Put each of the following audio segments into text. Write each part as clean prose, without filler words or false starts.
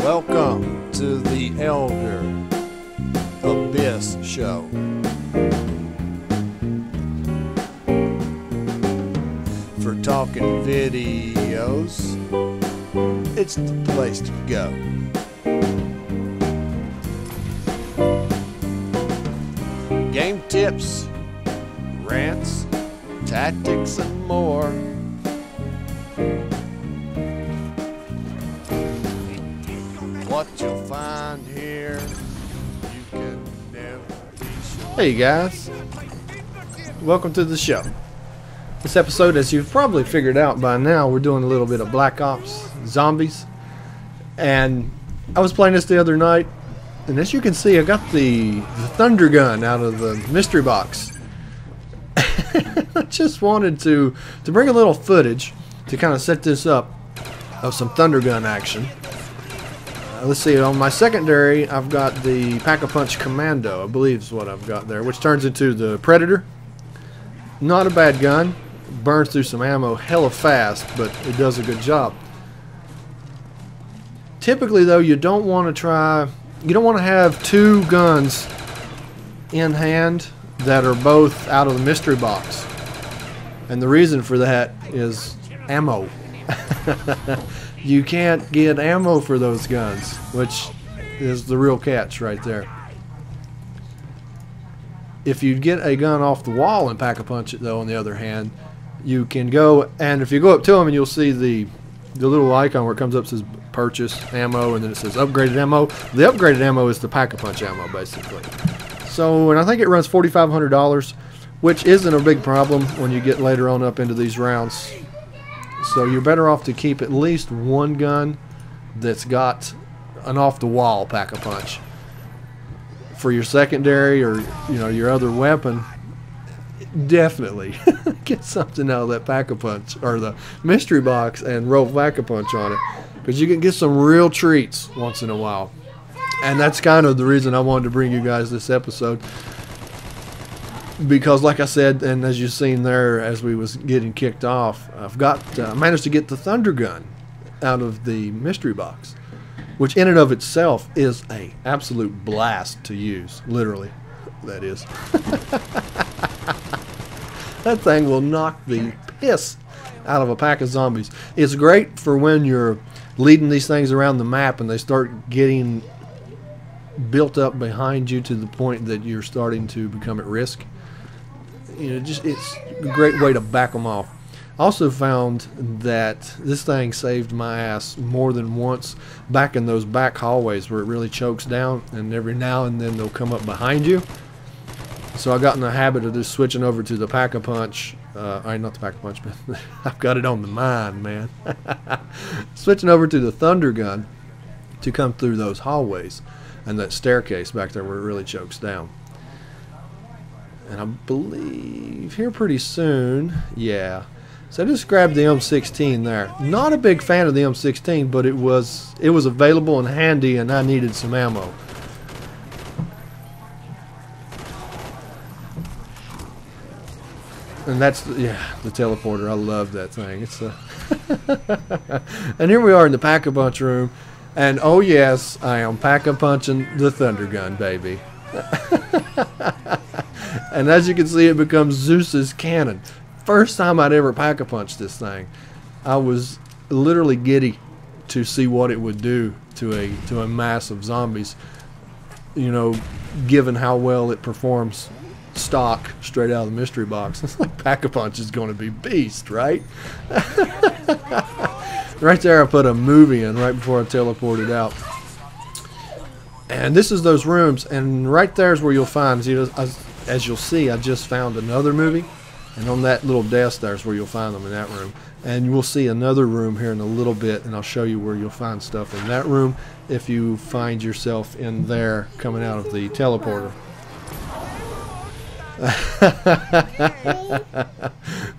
Welcome to the ElderAbyss show. For talking videos, it's the place to go. Game tips, rants, tactics, and more. What you'll find here, you can never be sure. Hey guys, welcome to the show. This episode, as you've probably figured out by now, we're doing a little bit of Black Ops Zombies. And I was playing this the other night, and as you can see, I got the thunder gun out of the mystery box. I just wanted to bring a little footage to kind of set this up of some thunder gun action. Let's see, on my secondary, I've got the Pack-a-Punch Commando, I believe is what I've got there, which turns into the Predator. Not a bad gun. Burns through some ammo hella fast, but it does a good job. Typically, though, you don't want to have two guns in hand that are both out of the mystery box. And the reason for that is ammo. You can't get ammo for those guns, which is the real catch right there. If you get a gun off the wall and Pack-a-Punch it, though, on the other hand, you can go, and if you go up to them and you'll see the little icon where it comes up, says purchase ammo, and then it says upgraded ammo. The upgraded ammo is the Pack-a-Punch ammo, basically. So, and I think it runs $4,500, which isn't a big problem when you get later on up into these rounds. So you're better off to keep at least one gun that's got an off-the-wall Pack-a-Punch. For your secondary or your other weapon, definitely get something out of that Pack-a-Punch or the mystery box and roll Pack-a-Punch on it, because you can get some real treats once in a while. And that's kind of the reason I wanted to bring you guys this episode, because like I said, and as you've seen there as we was getting kicked off, I've managed to get the thunder gun out of the mystery box, which in and of itself is a absolute blast to use, literally, that is. That thing will knock the piss out of a pack of zombies. It's great for when you're leading these things around the map and they start getting built up behind you to the point that you're starting to become at risk. It's a great way to back them off. I also found that this thing saved my ass more than once back in those back hallways where it really chokes down, and every now and then they'll come up behind you. So I got in the habit of just switching over to the Pack-a-Punch. Not the Pack-a-Punch, but I've got it on the mind, man. Switching over to the thunder gun to come through those hallways and that staircase back there where it really chokes down. And I believe here pretty soon, yeah. So I just grabbed the M16 there. Not a big fan of the M16, but it was available and handy, and I needed some ammo. And that's the teleporter. I love that thing. It's and here we are in the Pack-a-Punch room, and oh yes, I am Pack-a-Punching the thunder gun, baby. And as you can see, it becomes Zeus's Cannon. First time I'd ever Pack-a-Punch this thing, I was literally giddy to see what it would do to a mass of zombies. Given how well it performs stock straight out of the mystery box. It's like Pack-a-Punch is going to be beast, right? Right there, I put a movie in right before I teleported out. And this is those rooms, and right there is where you'll find, as you'll see, I just found another movie, and on that little desk there is where you'll find them, in that room. And you will see another room here in a little bit, and I'll show you where you'll find stuff in that room if you find yourself in there coming out of the teleporter.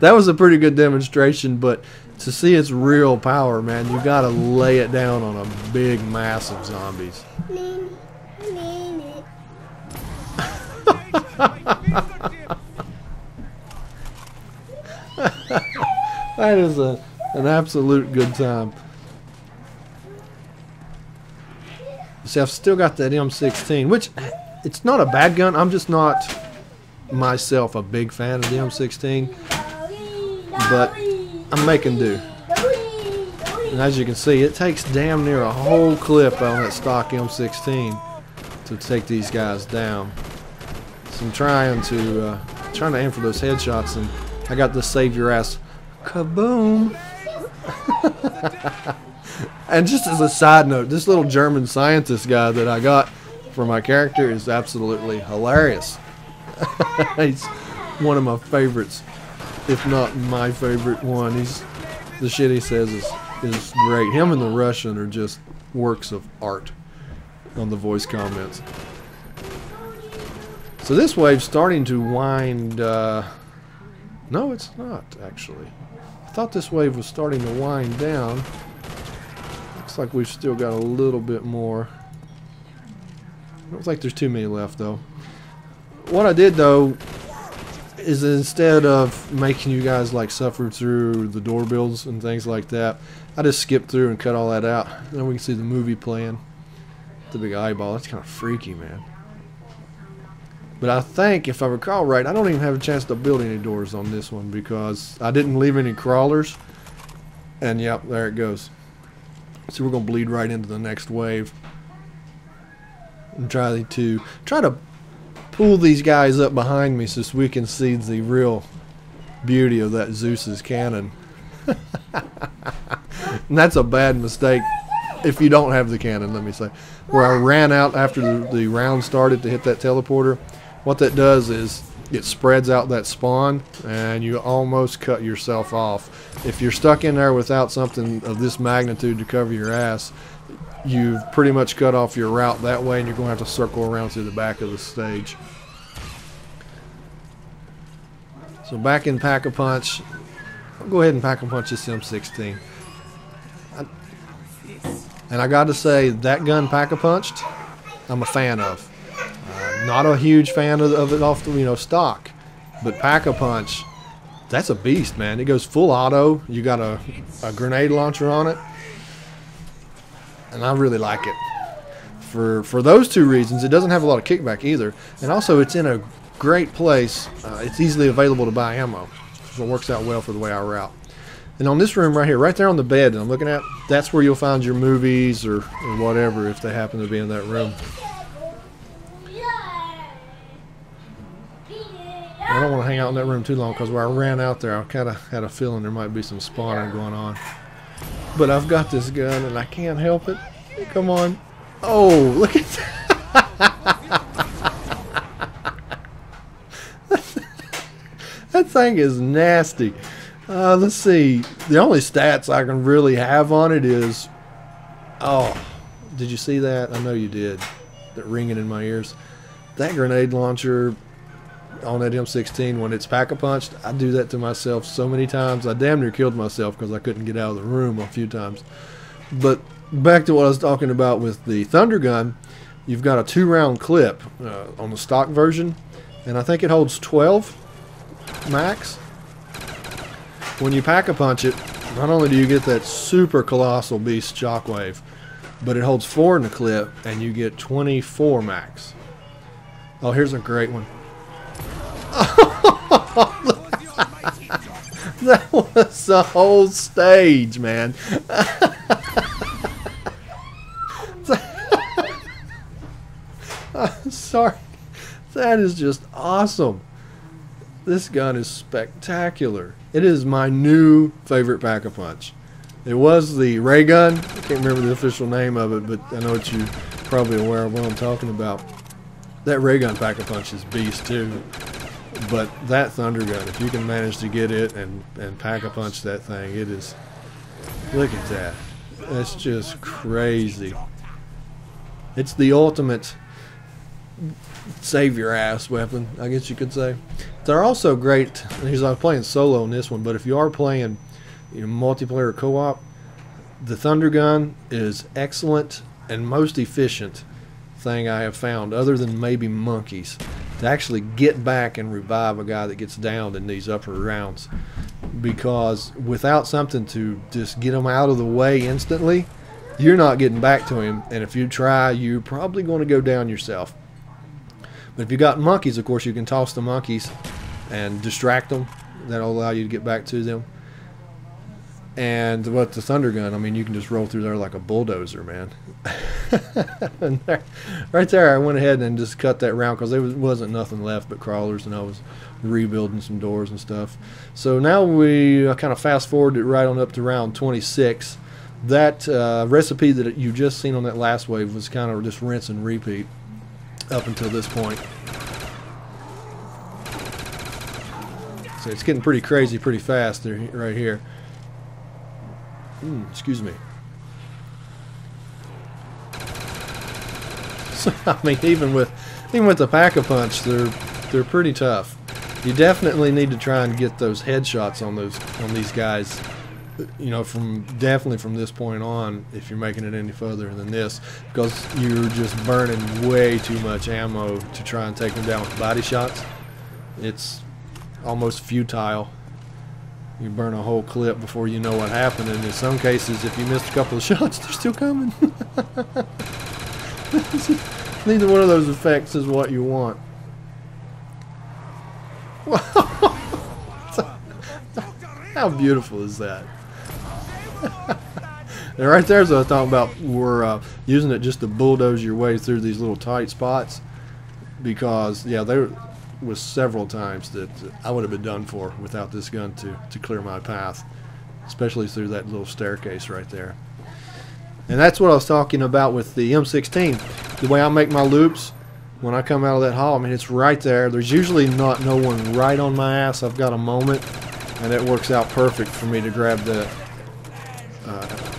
That was a pretty good demonstration, but to see its real power, man, you gotta lay it down on a big mass of zombies. That is an absolute good time. See, I've still got that M16, which it's not a bad gun. I'm just not myself a big fan of the M16, but I'm making do. And as you can see, it takes damn near a whole clip on that stock M16 to take these guys down. So I'm trying to aim for those headshots, and I got the save your ass kaboom. And just as a side note, this little German scientist guy that I got for my character is absolutely hilarious. He's one of my favorites, if not my favorite one. The shit he says is great. Him and the Russian are just works of art on the voice comments. So this wave's starting to wind. No, it's not actually. I thought this wave was starting to wind down. Looks like we've still got a little bit more. I don't think there's too many left though. What I did though is instead of making you guys like suffer through the door builds and things like that, I just skipped through and cut all that out. Then we can see the movie playing. The big eyeball. That's kind of freaky, man. But I think, if I recall right, I don't even have a chance to build any doors on this one because I didn't leave any crawlers. And yep, there it goes. So we're going to bleed right into the next wave and try to pull these guys up behind me so we can see the real beauty of that Zeus's cannon. And that's a bad mistake if you don't have the cannon, let me say. Where I ran out after the round started to hit that teleporter, what that does is it spreads out that spawn and you almost cut yourself off. If you're stuck in there without something of this magnitude to cover your ass, you've pretty much cut off your route that way, and you're going to have to circle around through the back of the stage. So back in Pack-a-Punch, I'll go ahead and Pack-a-Punch this M16. And I got to say, that gun Pack-a-Punched, I'm a fan of. Not a huge fan of it off the stock, but Pack-a-Punch, that's a beast, man. It goes full auto. You got a grenade launcher on it, and I really like it. For those two reasons, it doesn't have a lot of kickback either, and also it's in a great place. It's easily available to buy ammo, so it works out well for the way I route. And on this room right here, right there on the bed that I'm looking at, that's where you'll find your movies or whatever if they happen to be in that room. I don't want to hang out in that room too long because where I ran out there, I kind of had a feeling there might be some spawning going on. But I've got this gun and I can't help it. Come on. Oh, look at that. That thing is nasty. Let's see. The only stats I can really have on it is... Oh, did you see that? I know you did. That ringing in my ears. That grenade launcher on that M16, when it's Pack-a-Punched, I do that to myself so many times. I damn near killed myself because I couldn't get out of the room a few times. But back to what I was talking about with the Thunder Gun, you've got a 2-round clip on the stock version, and I think it holds 12 max. When you Pack-a-Punch it, not only do you get that super colossal beast shockwave, but it holds 4 in the clip, and you get 24 max. Oh, here's a great one. That was the whole stage, man. I'm sorry. That is just awesome. This gun is spectacular. It is my new favorite Pack-a-Punch. It was the ray gun. I can't remember the official name of it, but I know that you're probably aware of what I'm talking about. That ray gun Pack-a-Punch is beast too. But that Thunder Gun, if you can manage to get it and Pack-a-Punch that thing, it is... Look at that. That's just crazy. It's the ultimate save your ass weapon, I guess you could say. They're also great, because I'm playing solo in this one, but if you are playing multiplayer co-op, the Thunder Gun is excellent and most efficient thing I have found, other than maybe monkeys, to actually get back and revive a guy that gets downed in these upper rounds. Because without something to just get them out of the way instantly, you're not getting back to him, and if you try, you're probably going to go down yourself. But if you got monkeys, of course, you can toss the monkeys and distract them. That'll allow you to get back to them. And with the thunder gun, I mean, you can just roll through there like a bulldozer, man. And there, right there, I went ahead and just cut that round because there wasn't nothing left but crawlers, and I was rebuilding some doors and stuff. So now we kind of fast forward it right on up to round 26. That recipe that you just seen on that last wave was kind of just rinse and repeat up until this point. So it's getting pretty crazy pretty fast there, right here. Excuse me. So, I mean, even with the Pack-a-Punch, they're pretty tough. You definitely need to try and get those headshots on these guys. You know, definitely from this point on, if you're making it any further than this, because you're just burning way too much ammo to try and take them down with body shots. It's almost futile. You burn a whole clip before you know what happened, and in some cases, if you missed a couple of shots, they're still coming. Neither one of those effects is what you want. How beautiful is that? And right there's what I'm talking about. We're using it just to bulldoze your way through these little tight spots, because yeah, there was several times that I would have been done for without this gun to clear my path, especially through that little staircase right there. And that's what I was talking about with the M16. The way I make my loops when I come out of that hall, I mean, it's right there. There's usually no one right on my ass. I've got a moment, and it works out perfect for me to grab the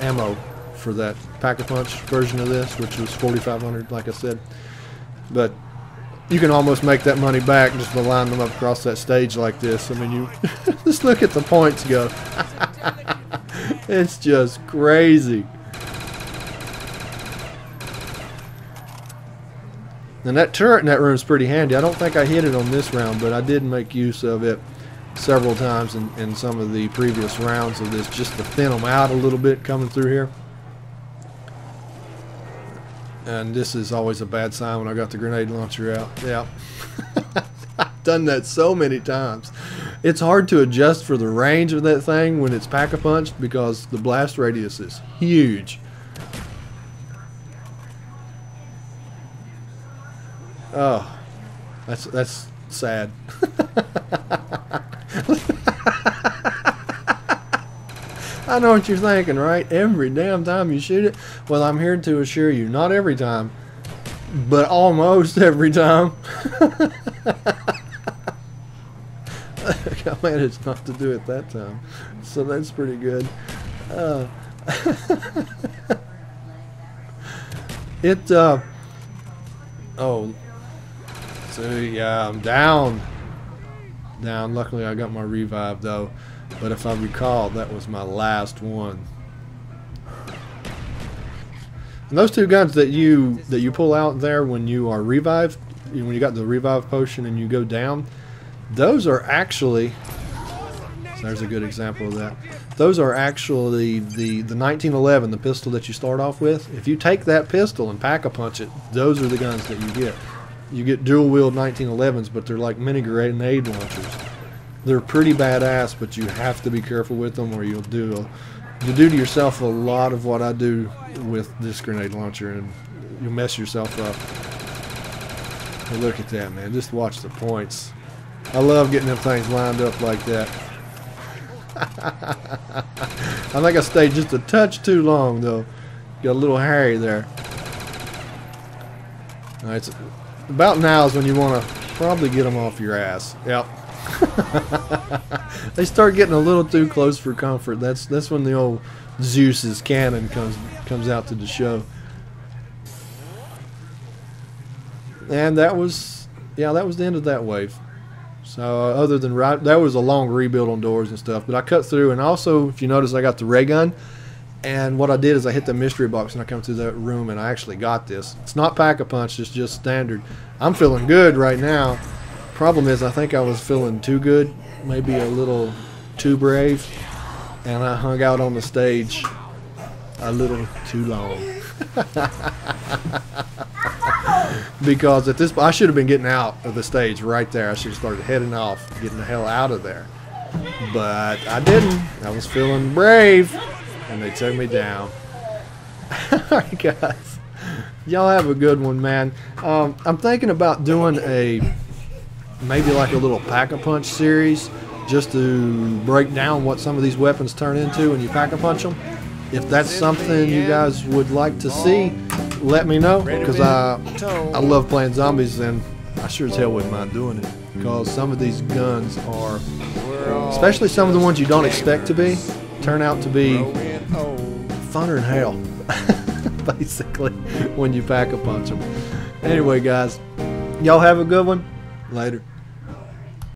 ammo for that Pack-a-Punch version of this, which was 4,500, like I said. But you can almost make that money back just by lining them up across that stage like this. I mean, you just look at the points go. It's just crazy. And that turret in that room is pretty handy. I don't think I hit it on this round, but I did make use of it several times in some of the previous rounds of this, just to thin them out a little bit coming through here. And this is always a bad sign when I got the grenade launcher out. Yeah. I've done that so many times. It's hard to adjust for the range of that thing when it's Pack-a-Punched because the blast radius is huge. Oh, that's sad. I know what you're thinking, right? Every damn time you shoot it. Well, I'm here to assure you, not every time, but almost every time. I managed not to do it that time, so that's pretty good. Oh, so yeah, I'm down. Luckily, I got my revive though. But if I recall, that was my last one. And those two guns that you pull out there when you are revived, when you got the revive potion and you go down, those are actually, so there's a good example of that. Those are actually the 1911, the pistol that you start off with. If you take that pistol and Pack-a-Punch it, those are the guns that you get. You get dual-wield 1911s, but they're like mini grenade launchers. They're pretty badass, but you have to be careful with them, or you'll do to yourself a lot of what I do with this grenade launcher, and you'll mess yourself up. But look at that, man! Just watch the points. I love getting them things lined up like that. I think I stayed just a touch too long, though. Got a little hairy there. All right, so about now is when you want to probably get them off your ass. Yep. They start getting a little too close for comfort. That's when the old Zeus's Cannon comes out to the show. And that was the end of that wave. So other than that was a long rebuild on doors and stuff, but I cut through. And also, if you notice, I got the ray gun, and what I did is I hit the mystery box and I come through that room and I actually got this. It's not Pack-a-Punch, it's just standard. I'm feeling good right now. Problem is, I think I was feeling too good, maybe a little too brave, and I hung out on the stage a little too long. Because at this, I should have been getting out of the stage right there. I should have started heading off, getting the hell out of there. But I didn't. I was feeling brave, and they took me down. Alright, guys. Y'all have a good one, man. I'm thinking about doing maybe like a little Pack-a-Punch series, just to break down what some of these weapons turn into when you Pack-a-Punch them. If that's something you guys would like to see, let me know, because I love playing zombies, and I sure as hell wouldn't mind doing it, because some of these guns are, especially some of the ones you don't expect to be, turn out to be funner than hell, basically, when you Pack-a-Punch them. Anyway, guys, y'all have a good one. Later.